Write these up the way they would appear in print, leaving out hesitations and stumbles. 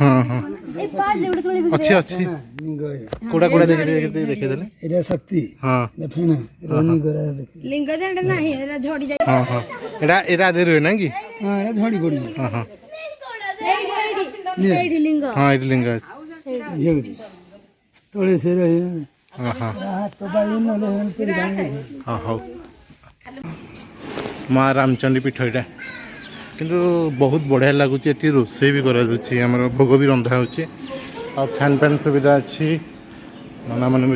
हाँ हाँ अच्छी अच्छी कोड़ा कोड़ा देखे देखे देले এটা শক্তি हाँ দেখেন রনি করে দেখেন লিঙ্গ যেটা নাই এরা ঝড়ি যায় हाँ हाँ एड़ा एड़ा दे रहे ना कि হ্যাঁ এটা ঝড়ি পড়ি हाँ हाँ এইডি লিঙ্গ हाँ इट लिंगा ঝড়ি তোলে সে রহে हाँ हाँ হাত তো বাইরে নলে তোর গাঙ্গে हाँ हाँ माँ रामचंडी पीठ यहाँ किंतु बहुत बढ़िया लगुच ये रोषे भी कर भोग भी रंधा हो फैन फैन सुविधा अच्छी नाना मैंने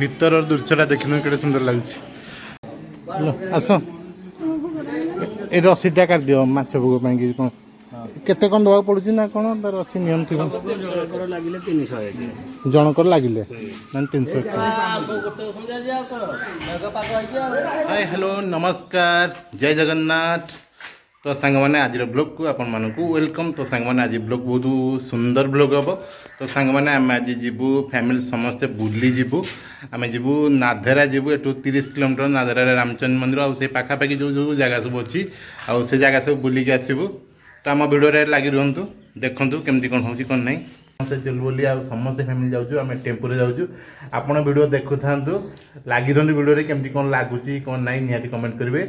भी भर दृश्यटा देखने के सुंदर लगुच आस ये रसीटा काट दियो माछ भोग कौन केते कौन दवा पड़ुची ना कौन तार अच्छी नियम थी जनकर लगिले ना 300 हाय हेलो नमस्कार जय जगन्नाथ तो सांग मैंने आज ब्लॉग को आपण मानक वेलकम तो सांग मैंने आज ब्लॉग बहुत सुंदर ब्लॉग हम तो सांग मैंने आम आज जीवु फैमिली समस्ते बुली जीवु आम जीवु नाधेरा जीवु एटू 30 किलोमीटर नाधेरा रामचंद्र मंदिर आउ से पाखापाखि जो जो जगह सब अच्छी आउ से जगह सब बुलिक आसबू तो आम भिडियो लगी रुहतु देखु केमती कौन हो कौन ना समस्ते चल बोली आ समस्ते फैमिली जाऊँ आम टेम्पो जाऊँ आपण वीडियो देखु था लगी रही वीडियो केमती कौन लगुच कौन ना निहाती कमेंट करेंगे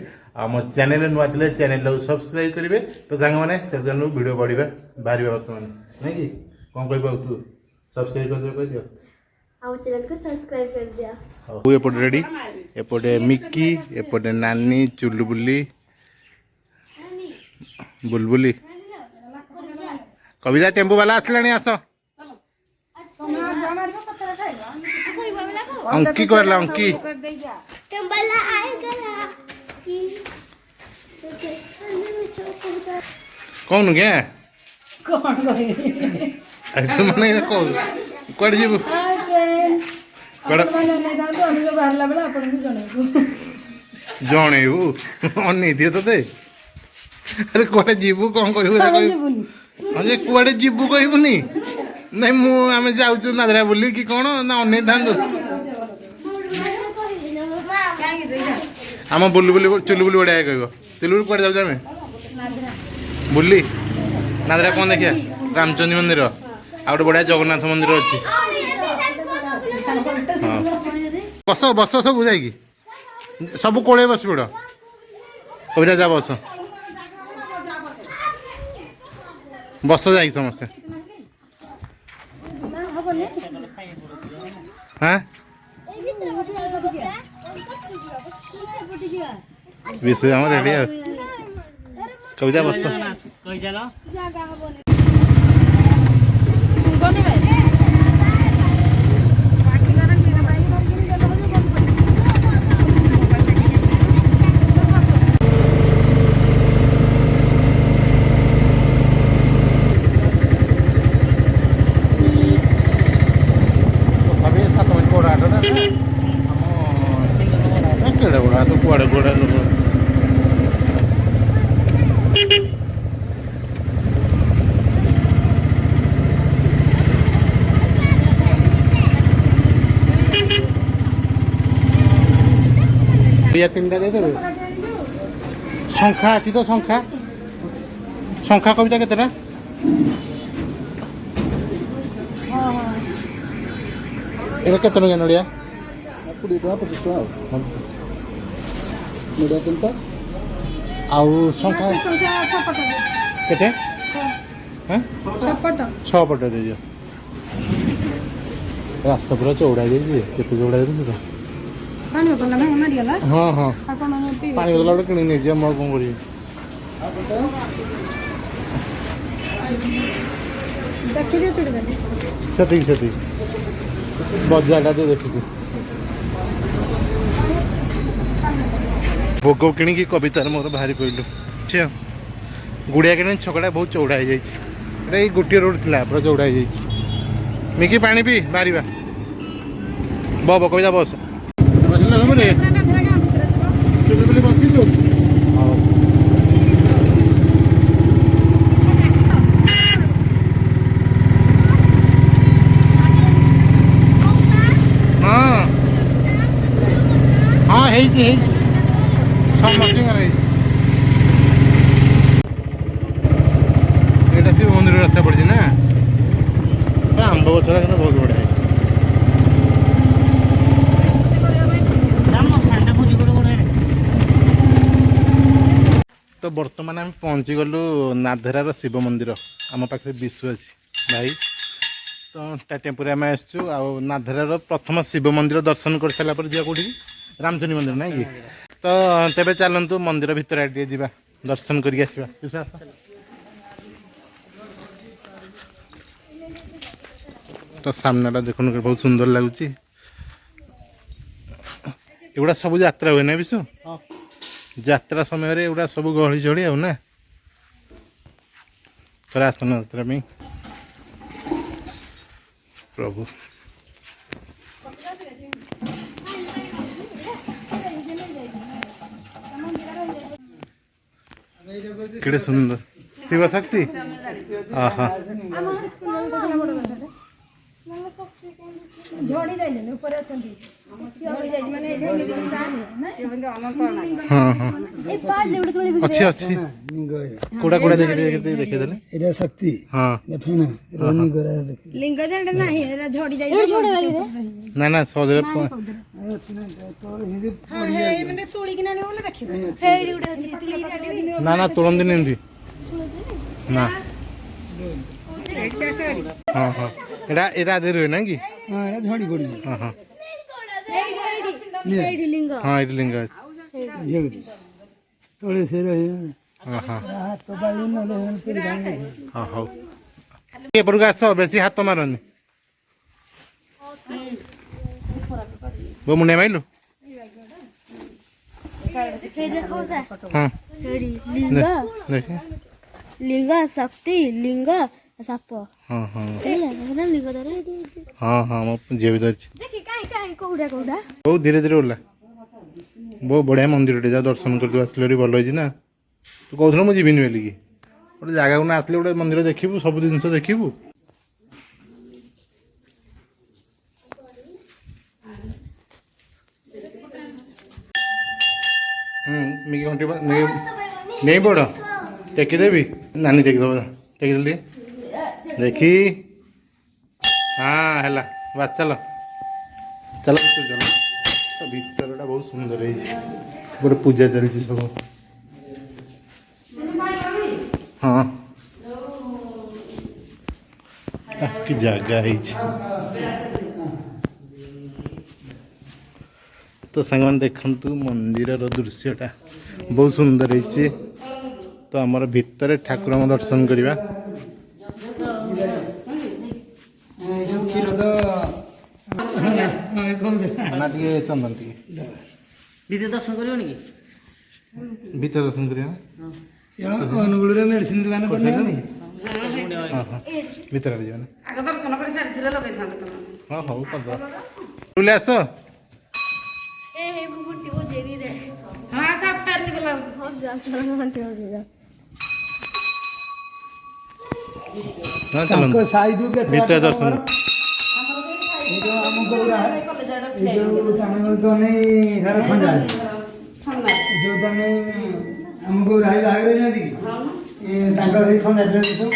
आम चैनल नुआ थे चैनल सब्सक्राइब करेंगे तो सांग मैंने चलो वीडियो बढ़िया बाहर बर्तमान नहीं कि कौन कह तू सब्सक्राइब कर दियो चैनल को सब्सक्राइब कर दिया एपटे रेडी एपटे मिकी एपटे नानी चुलबुली बुलबुली कविता टेम्पो वाला आसलानी आस अंकी कहला अंकी कौन क्या माने कौन जीव जनइबू अन ते अरे कड़े जीवु कौन कर कड़े जीवु कहबूनी नहीं मुझे जाऊँ नादरा बोली कि कौन ना अन था आम बुलबुली चुलबुली बढ़िया कह चुलबुली कड़े जाऊँ आम बुली नादरा कौन देखिया रामचंद्र मंदिर आ गए बढ़िया जगन्नाथ मंदिर अच्छी हाँ बस बस सब जा सब कोड़े बस पड़ कविता जा बस बस जा समस्ते हाँ विषय आम रेडी कविता बस कुआड़े गोड़ा तीन टा दे संख्या अच्छी तो संख्या संख्या कविता केतेटा एटा केते टका नड़िया 20 टका 25 टका नड़िया तीनटा आउ संख्या केते हां 6 पट दे दियो रास्ता पूरा चौड़ा दे दिए केते चौड़ा दे दियो पानी बोतल में मारी गला हां हां आपण पी पानी बोतल किनी नै जे म कोन करी देखि दे तुड़ दे सती बजारटा दे देखी भोग किणी कवितार मोर बाहरी पड़लु गुड़िया कि छकड़ा बहुत चौड़ा हो जाए गोटे रोड थी पूरा चौड़ा हो जाए मिकी पानी पी बाहर बो कविता बस बसिलु हाँ है शिव मंदिर रास्ता पड़ी ना ଆମ୍ବ ଗଛଟା କିନ୍ତୁ ବହୁତ ବଢ଼ିଆ ହେଇଛି। ତ ବର୍ତ୍ତମାନ ଆମେ ପହଞ୍ଚିଗଲୁ ନାଧେରାର ଶିବ ମନ୍ଦିର। ଆମ ପାଖରେ ବିଶୁ ଅଛି ଭାଇ, ତ ତା ଟେମ୍ପୁରେ ଆମେ ଆସିଛୁ। ଆଉ ନାଧେରାର ପ୍ରଥମ ଶିବ ମନ୍ଦିର ଦର୍ଶନ କରିସାରିଲା ପରେ ଯିବା କେଉଁଠିକି, ରାମଚଣ୍ଡୀ ମନ୍ଦିର ନାଇଁ କି? ତ ତେବେ ଚାଲନ୍ତୁ ମନ୍ଦିର ଭିତରେ ଟିକେ ଯିବା, ଦର୍ଶନ କରିକି ଆସିବା। ବିଶୁ ଆସ। ତ ସାମ୍ନାଟା ଦେଖୁନ ବହୁତ ସୁନ୍ଦର ଲାଗୁଛି। ଏଗୁଡ଼ା ସବୁ ଯାତ୍ରା ହୁଏ ନା ବିଶୁ? ଯାତ୍ରା ସମୟରେ ଏଗୁଡ଼ା ସବୁ ଗହଳି ଝଳି ଆଉ ନା, ଥରେ ଆସନ ଯାତ୍ରା ପାଇଁ ପ୍ରଭୁ। କେଡ଼େ ସୁନ୍ଦର ଶିବ ଶକ୍ତି। ଓହୋ ଝଡ଼ି ଯାଇଛନ୍ତି ଉପରେ ଅଛନ୍ତି, ଝଡ଼ି ଯାଇଛି ମାନେ ହଁ ହଁ ଅଛି ଅଛି। କୋଉଟା କୋଉଟା ଦେଖିଦେଲେ এটা শক্তি ହଁ দেখে না রনি করে দেখে ଲିଙ୍ଗ ଯେଟା ନାହିଁ ଏଟା ଝଡ଼ି ଯାଇଛି। ନା ନା ସହଜରେ তোর হিন্দি ମାନେ ତୁଳିକିନା ନିଅ ବୋଲେ ଦେଖିବ। ହେଇଠି ଗୋଟେ ଅଛି ତୁଳିକି କାଟିବି। ନା ନା ତୋଳନ୍ତିନି ଏମିତି ନା। ହଁ ହଁ ଏଇଟା ଏଇଟା ଆଦେହରେ ରୁହେ ନା କି? হ্যাঁ এটা ঝড়ি পড়িছে ହଁ ହଁ ହେଇଠି ଲିଙ୍ଗ ହଁ ଏଇଠି ଲିଙ୍ଗ ଅଛି। ঝেউরি তোলে সে রহে ହଁ ହଁ হাত পাই নলে তোর ভাঙে ହଁ ହଉ ଏପଟକୁ ଆସ, ବେଶୀ ହାତ ମାରନି। ବୋଉ ମୁଣ୍ଡିଆ ମାଇଲୁ? ହେଇଠି ଦେଖ ହଁ ହେଇଠି ଲିଙ୍ଗ ଦେଖେ ଲିଙ୍ଗ ଶକ୍ତି ଲିଙ୍ଗ ସାପ ହଁ ହଁ ଲିଙ୍ଗ ଧର ହଁ ହଁ ମୋ ଝିଅ ବି ଧରିଛି। ଦେଖି କାହିଁ କାହିଁ କୋଉଟା କୋଉଟା ବହୁତ ଧୀରେ ଧୀରେ ଓଲା। ବହୁତ ବଢ଼ିଆ ମନ୍ଦିରଟେ, ଯା ଦର୍ଶନ କରିକି ଆସିଲେ ଭାରି ଭଲ ହେଇଛି ନା। ତୁ କହୁଥିଲୁ ମୁଁ ଯିବିନି ବୋଲିକି, ଗୋଟେ ଜାଗାକୁ ନା ଆସିଲେ ଗୋଟେ ମନ୍ଦିର ଦେଖିବୁ, ସବୁ ଜିନିଷ ଦେଖିବୁ। ମିକି ଘଣ୍ଟି ନେଇ ପଡ଼, ଟେକିଦେବି। ନାନୀ ଟେକିଦେବ, ଟେକିଦେଲି ଟିକେ ଦେଖି। ହଁ ହେଲା, ବାସ୍ ଚାଲ ଚାଲ ଭିତରୁ ଚାଲ। ଭିତରଟା ବହୁତ ସୁନ୍ଦର ହେଇଛି, ଗୋଟେ ପୂଜା ଚାଲିଛି ସବୁ। ହଁ କି ଜାଗା ହେଇଛି। ତ ସାଙ୍ଗମାନେ ଦେଖନ୍ତୁ ମନ୍ଦିରର ଦୃଶ୍ୟଟା ବହୁତ ସୁନ୍ଦର ହେଇଛି। ତ ଆମର ଭିତରେ ଠାକୁରଙ୍କ ଦର୍ଶନ କରିବା। କ୍ଷୀର ତ ନା ଟିକେ ଚନ୍ଦନ ଟିକେ ଦିଦି ଦର୍ଶନ କରିବନି କି? ଭିତରେ ଦର୍ଶନ କରିବା। ଅନୁଗୁଳରେ ମେଡିସିନ ଦୋକାନ କରିନାହାନ୍ତି ହଁ ହଁ ଭିତରେ ଯିବା ନା। ଆଗ ଦର୍ଶନ କରି ସାରିଥିଲେ ଲଗେଇଥାନ୍ତେ ତମେ। ହଁ ହଉ କରିଦେବା। ବୁଲି ଆସ। ହଁ ସାପ ପାରିଲି ଗଲା। ହଁ ତାଙ୍କ ଚାଲନ୍ତୁ ସାଇଡରୁ କେତେ ଭିତରେ ଦର୍ଶନ। ଏଇ ଯୋଉ ଆମ ଗୌରା ଏଇ ଯୋଉ ତାଙ୍କର ତ ନେଇ ସାର ଖଞ୍ଜା ଯୋଉ ତମେ ଆମ ଗୌରା ଭାଇ ବାହାଘର ହେଇନାହାନ୍ତି ତାଙ୍କ ସେଇ ଖଞ୍ଜା ସବୁ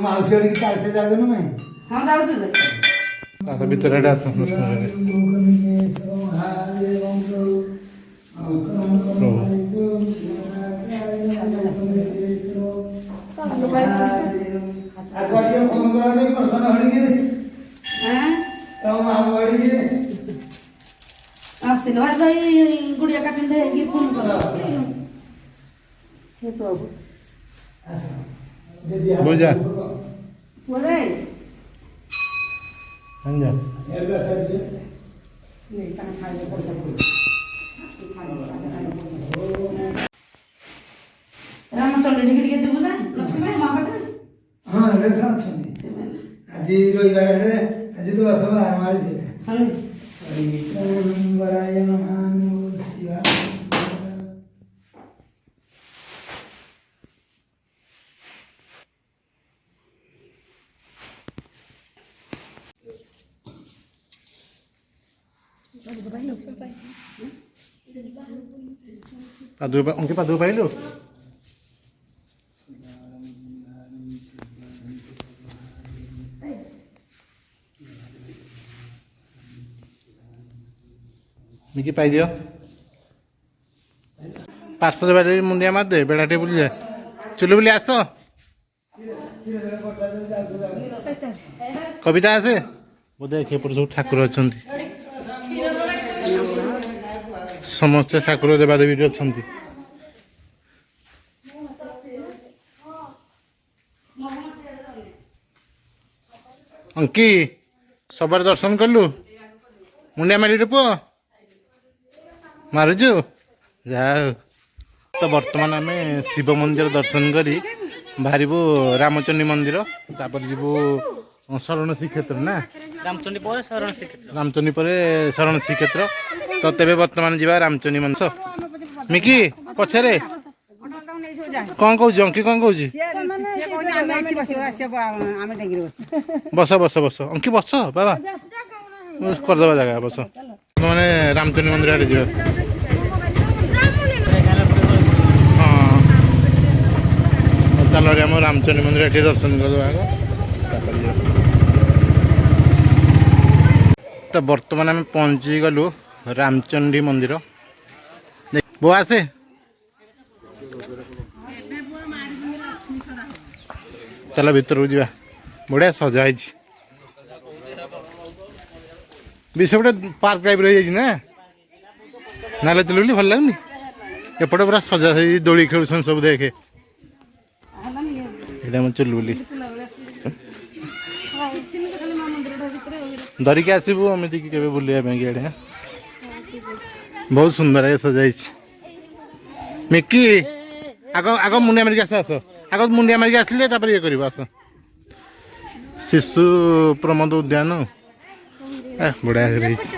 ମାଉସୀ ଆଡ଼ିକି ଚାଲିତେ ଯାଉଛ ନା ନାଇଁ? ହଁ ଯାଉଛୁ ଯେ। ଆସ ଭିତରେ ଆଡ଼େ ଆସ ଦର୍ଶନ କରିବା। ଆଶୀର୍ବାଦ ଭାଇ ଗୁଡିଆ କାଟିଲେ ହେଇକି ଫୋନ କର। ସେ ପ୍ରଭୁ ବୁଝା ପରେanja ରାମଚଣ୍ଡୀ ଟିକେ ଟିକେ ଯିବୁ ନା ଲକ୍ଷ୍ମୀ ମା ପାଖରେ। ହଁ ରେସ ଅଛନ୍ତି ଆଜି ରବିବାର ହେଲେ ଆଜି ତ ଦଶ ବାର ମାରି ଥିଲେ ହଁ ବରାୟ ନମଃ ଶିବାୟ ଅଙ୍କି ପାଦୁକ ପାଇଲୁ? ମିକି ପାଇଦିଅ। ପାର୍ଶ୍ୱ ବାଡ଼ି ମୁଣ୍ଡିଆ ମାରିଦେ, ବେଳା ଟିକେ ବୁଲିଯା। ଚୁଲି ବୁଲି ଆସ। କବିତା ଆସେ। ବୋଧେ ଏପଟେ ସବୁ ଠାକୁର ଅଛନ୍ତି, ସମସ୍ତେ ଠାକୁର ଦେବାଦେବୀ ଅଛନ୍ତି। ଅଙ୍କି ସବୁଆଡ଼େ ଦର୍ଶନ କଲୁ? ମୁଣ୍ଡିଆ ମାରିଲୁ ପୁଅ? ମାରୁଛୁ? ଯାହା ହଉ। ତ ବର୍ତ୍ତମାନ ଆମେ ଶିବ ମନ୍ଦିର ଦର୍ଶନ କରି ବାହାରିବୁ ରାମଚଣ୍ଡୀ ମନ୍ଦିର, ତାପରେ ଯିବୁ ଶରଣ ଶ୍ରୀକ୍ଷେତ୍ର ନା? ରାମଚଣ୍ଡୀ ପରେ ଶରଣ ଶ୍ରୀକ୍ଷେତ୍ର। ରାମଚଣ୍ଡୀ ପରେ ଶରଣ ଶ୍ରୀକ୍ଷେତ୍ର। ତ ତେବେ ବର୍ତ୍ତମାନ ଯିବା ରାମଚଣ୍ଡୀ ମନ୍ଦିର। ମିକି ପଛରେ କ'ଣ କହୁଛି? ଅଙ୍କି କ'ଣ କହୁଛି? ବସ ବସ ବସ ଅଙ୍କି ବସ ବାବା, କରିଦେବା ଜାଗା, ବସ। ମାନେ ରାମଚଣ୍ଡୀ ମନ୍ଦିର ଆଡ଼େ ଯିବା। ହଁ ଚାଲ ଆମ ରାମଚଣ୍ଡୀ ମନ୍ଦିର ଏଠି ଦର୍ଶନ କରିଦେବା ଆଗ, ତାପରେ ଯିବା। ତ ବର୍ତ୍ତମାନ ଆମେ ପହଞ୍ଚିଗଲୁ ରାମଚଣ୍ଡୀ ମନ୍ଦିର। ବୋଉ ଆସେ। ଚାଲ ଭିତରକୁ ଯିବା। ବଢ଼ିଆ ସଜା ହେଇଛି। ବିଷ ଗୋଟେ ପାର୍କ ଟାଇପ୍ର ହେଇଯାଇଛି ନା? ନାଲେ ଚୁଲି ବୋଲି ଭଲ ଲାଗୁନି? ଏପଟେ ପୁରା ସଜା ହେଇ ଦୋଳି ଖେଳୁଛନ୍ତି ସବୁ, ଦେଖେ। ଏଇଟା ଆମ ଚୁଲି ବୋଲି ଧରିକି ଆସିବୁ ଏମିତିକି କେବେ ବୁଲିବା ପାଇଁ ଇଆଡ଼େ। ବହୁତ ସୁନ୍ଦର ସଜାଇଛି। ମିକି ଆଗ ଆଗ ମୁଣ୍ଡିଆ ମାରିକି ଆସ, ଆସ ଆଗ ମୁଣ୍ଡିଆ ମାରିକି ଆସିଲେ ତାପରେ ଇଏ କରିବ। ଆସ। ଶିଶୁ ପ୍ରମୋଦ ଉଦ୍ୟାନ ବଢ଼ିଆ ହେଇଛି।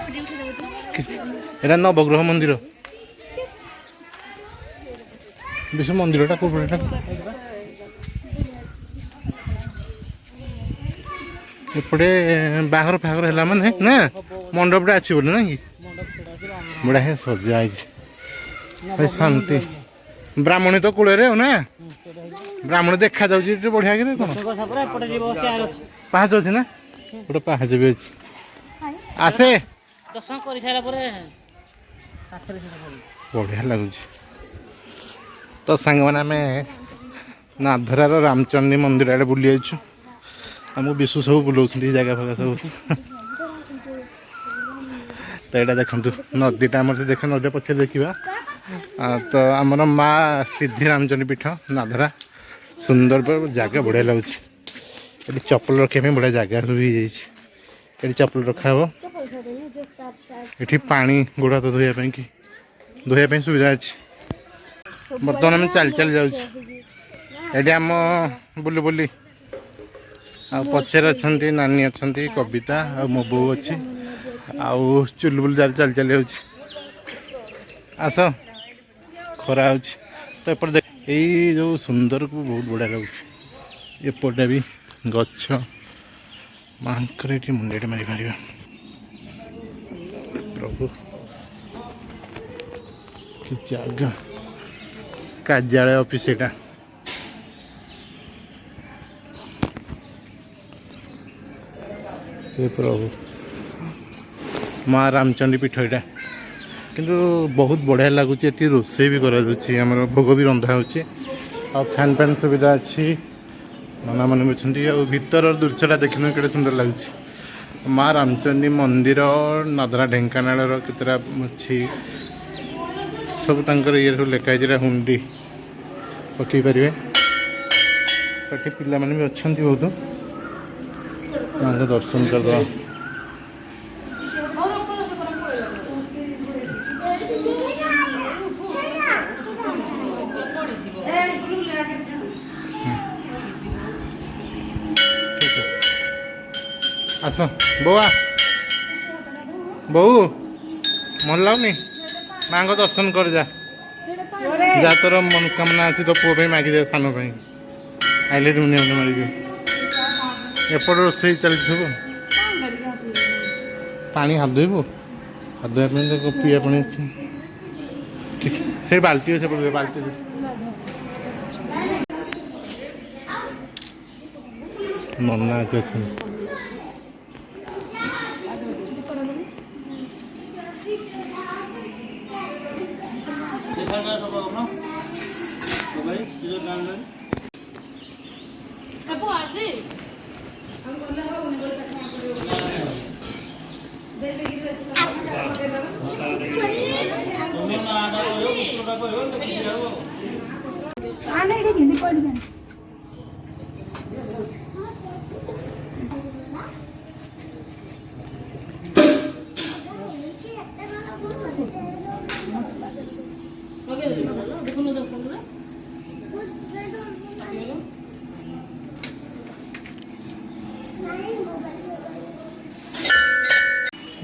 ଏଇଟା ନବଗ୍ରହ ମନ୍ଦିର। ବିଶୁ ମନ୍ଦିରଟା କୋଉ ପଟେ? ଏପଟେ ବାହାଘର ଫାହାଘର ହେଲା ମାନେ ନା ମଣ୍ଡପଟା ଅଛି ବୋଧେ, ନା କି? ବଢ଼ିଆ ସଜା ହେଇଛି, ଶାନ୍ତି। ବ୍ରାହ୍ମଣୀ ତ କୂଳରେ ଆଉ ନା? ବ୍ରାହ୍ମଣୀ ଦେଖାଯାଉଛି ଏଠି ବଢ଼ିଆ କି କ'ଣ? ପାହାଚ ଅଛି ନା? ଗୋଟେ ପାହାଚ ବି ଅଛି। ଆସେ ଦର୍ଶନ କରିସାରିଲା ପରେ ବଢ଼ିଆ ଲାଗୁଛି। ତ ସାଙ୍ଗମାନେ ଆମେ ନାଧରାର ରାମଚଣ୍ଡୀ ମନ୍ଦିର ଆଡ଼େ ବୁଲି ଯାଇଛୁ। ଆମକୁ ବିଶୁ ସବୁ ବୁଲାଉଛନ୍ତି ଜାଗା ଫାଗା ସବୁ। ତ ଏଇଟା ଦେଖନ୍ତୁ ନଦୀଟା, ଆମର ଦେଖ ନଦୀ ପଛରେ ଦେଖିବା। ତ ଆମର ମା ସିଦ୍ଧି ରାମଚଣ୍ଡୀ ପୀଠ ନାଧରା, ସୁନ୍ଦର ଜାଗା, ବଢ଼ିଆ ଲାଗୁଛି। ଏଠି ଚପଲ ରଖିବା ପାଇଁ ବଢ଼ିଆ ଜାଗା ସବୁ ହେଇଯାଇଛି। ଏଠି ଚପଲ ରଖାହେବ। ଏଠି ପାଣି ଗୋଡ଼ ହାତ ଧୋଇବା ପାଇଁ ସୁବିଧା ଅଛି। ବର୍ତ୍ତମାନ ଆମେ ଚାଲି ଚାଲି ଯାଉଛି। ଏଠି ଆମ ବୁଲି ବୁଲି, ଆଉ ପଛରେ ଅଛନ୍ତି ନାନୀ ଅଛନ୍ତି, କବିତା ଆଉ ମୋ ବୋଉ ଅଛି, ଆଉ ଚୁଲବୁଲି ଚାଲି ଚାଲି ଯାଉଛି। ଆସ, ଖରା ହେଉଛି ତ ଏପଟେ ଦେଖ। ଏଇ ଯେଉଁ ସୁନ୍ଦରକୁ ବହୁତ ବଢ଼ିଆ ଲାଗୁଛି। ଏପଟେ ବି ଗଛ ମାଙ୍କର ଏଠି ମୁଣ୍ଡିଆଟେ ମାରିପାରିବା। ପ୍ରଭୁ କି ଜାଗା! କାର୍ଯ୍ୟାଳୟ ଅଫିସ ଏଇଟା। ପ୍ରଭୁ ମା ରାମଚଣ୍ଡୀ ପୀଠ ଏଇଟା। କିନ୍ତୁ ବହୁତ ବଢ଼ିଆ ଲାଗୁଛି। ଏଠି ରୋଷେଇ ବି କରାଯାଉଛି, ଆମର ଭୋଗ ବି ରନ୍ଧା ହେଉଛି, ଆଉ ଫ୍ୟାନ୍ ଫ୍ୟାନ୍ ସୁବିଧା ଅଛି। ନନାମାନେ ବି ଅଛନ୍ତି, ଆଉ ଭିତରର ଦୃଶ୍ୟଟା ଦେଖିନୁ କେତେ ସୁନ୍ଦର ଲାଗୁଛି। ମା ରାମଚଣ୍ଡୀ ମନ୍ଦିର ନାଧରା ଢେଙ୍କାନାଳର କେତେଟା ଅଛି ସବୁ ତାଙ୍କର ଇଏ ସବୁ ଲେଖା ହେଇଛି। ହୁଣ୍ଡି ପକାଇ ପାରିବେ। ଏଠି ପିଲାମାନେ ବି ଅଛନ୍ତି ବହୁତ। ମାଙ୍କ ଦର୍ଶନ କରିଦେବା। ଆସ ବୋଉ, ବୋଉ ଭଲ ଲାଗୁନି? ମାଙ୍କ ଦର୍ଶନ କରି ଯା, ଯାହା ତୋର ମନସ୍କାମନା ଅଛି ତୋ ପୁଅ ପାଇଁ ମାଗିଦେ, ସାନ ପାଇଁ। ଆଇଲେ ମୁଣ୍ଡିଆ ମୁଣ୍ଡିଆ ମାରିଯିବ। ଏପଟେ ରୋଷେଇ ଚାଲିଛି ସବୁ। ପାଣି ହାତ ଧୋଇବୁ। ଗାଧୋଇବା ପାଇଁ ତ ପିଇବା ପାଣି ଅଛି ଠିକ ସେଇ ବାଲ୍ଟି ଅଛି ସେପଟେ ବାଲ୍ଟି ଅଛି। ନନା ଆଜି ଅଛନ୍ତି।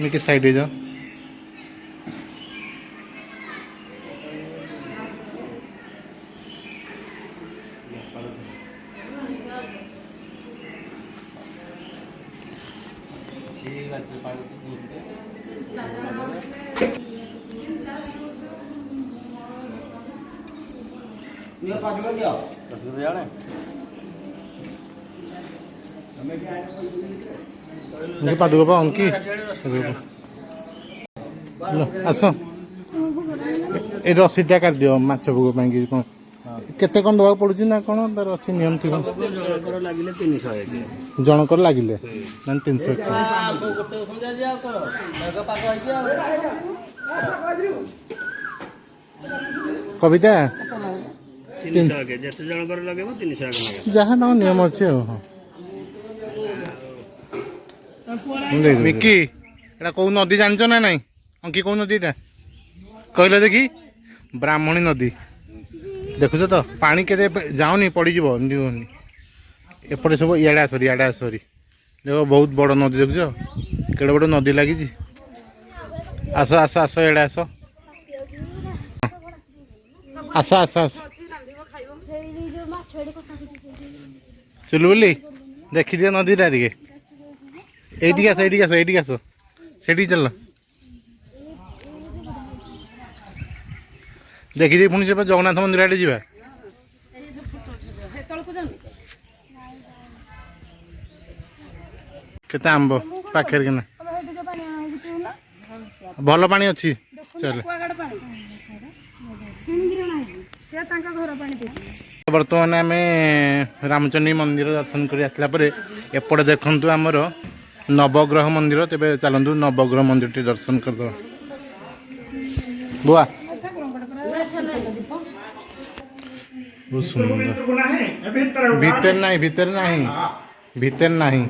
मिकी साइड हो जाओ। मुझे पादुक पा अंकी आस ये रसीटा काट दियो माछ भोग पाई केते कौन दवा पड़ुची ना कौन तार अच्छी नियम थी जनकर लगिले ना 300 कविता 300 जहाँ ना नियम अच्छे मिकी एटा कौ नदी जान ना नाई अंकी कौ नदी कहले देखी ब्राह्मणी नदी देखुच तो पानी के जाऊनी पड़ज एपटे सब इड़ा सरी देख बहुत बड़ नदी देखुच केड़े बड़ नदी लगी आस आस आस एड़ा आस आस आस आस चलु बोली देखी दिया नदी टा टे एटी आस एटी आस एटी आस से चल देखी दी पुणी जगन्नाथ मंदिर आड़े जा केते आंब पाखे कि भल पानी अच्छी चल बर्तमान आम रामचंडी मंदिर दर्शन कर आसला एपटे देखु आमर नवग्रह मंदिर तेज चलतु नवग्रह मंदिर टी दर्शन कर बुआ बहुत सुंदर भीतर नहीं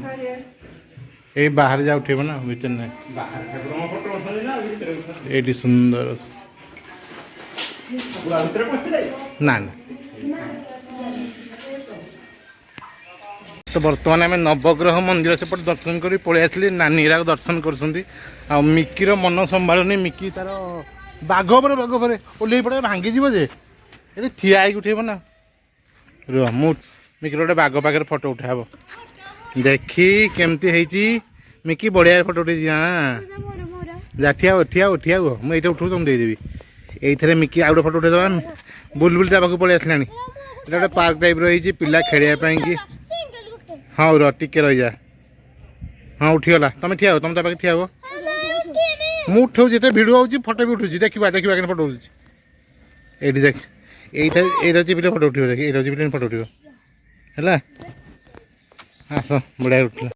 ये बाहर जा उठे ना भीतर नहीं ये सुंदर ना तो बर्तमान आम नवग्रह मंदिर सेपट दर्शन कर पलि आसली नानी दर्शन कर मिकीर मन संभालुनी मिकी तार बाघ पर ओल्ल पड़े भांगी जीव जे ये ठिया उठेब ना रुह मिकीर गोटे बाघ पाखे फोटो उठाब देखी केमती है मिकी बढ़िया फोटो उठे हाँ जा ठिया ठिया ठिया हुआ मुझे उठू तुम देदेवी ये मिकी आउ गोटे फोटो उठे देवा बुलबुल ता पाक पलि आसला गोटे पार्क टाइप रही पिला खेलिया कि हाँ र टिके रही जा हाँ उठीगला तुम ठिया हो तुम पाखे ठिया हो मुझे उठाऊँ जिते भिड़ हो फोटो भी उठू देखा देखा के फोटो उठू ये देख ये चिपिले फोटो उठो देख ये चिपिले फोटो उठो है आस बढ़िया उठला।